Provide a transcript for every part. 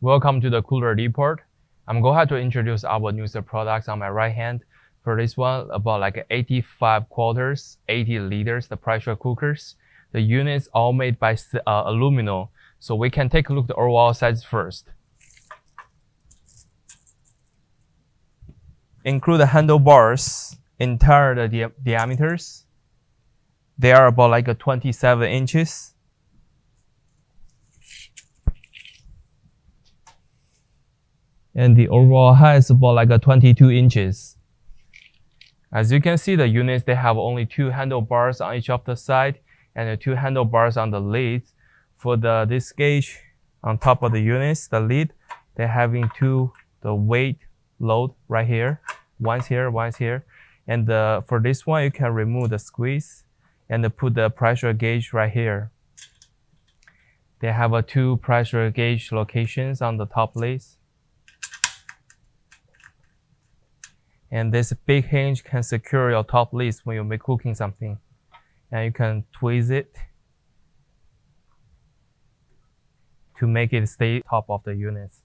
Welcome to the cooler report. I'm going to introduce our newest products on my right hand. For this one, about like 85 quarters, 80 liters, the pressure cookers. The units all made by aluminum. So we can take a look at the overall size first. Include the handlebars, entire diameters. They are about like 27 inches. And the overall height is about like 22 inches. As you can see, the units, they have only 2 handlebars on each of the side and 2 handlebars on the lid. For this gauge on top of the units, the lid, they're having the weight load right here. One's here. And for this one, you can remove the squeeze and put the pressure gauge right here. They have 2 pressure gauge locations on the top lids. And this big hinge can secure your top lids when you're cooking something. And you can twist it to make it stay top of the units.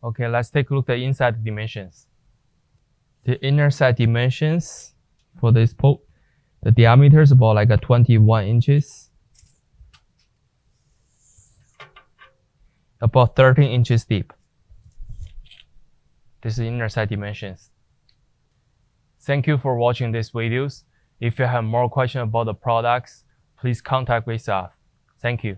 Okay, let's take a look at the inside dimensions. The inner side dimensions for this poke, the diameter is about like 21 inches. About 13 inches deep. This is inner side dimensions. Thank you for watching these videos. If you have more questions about the products, please contact with us. Thank you.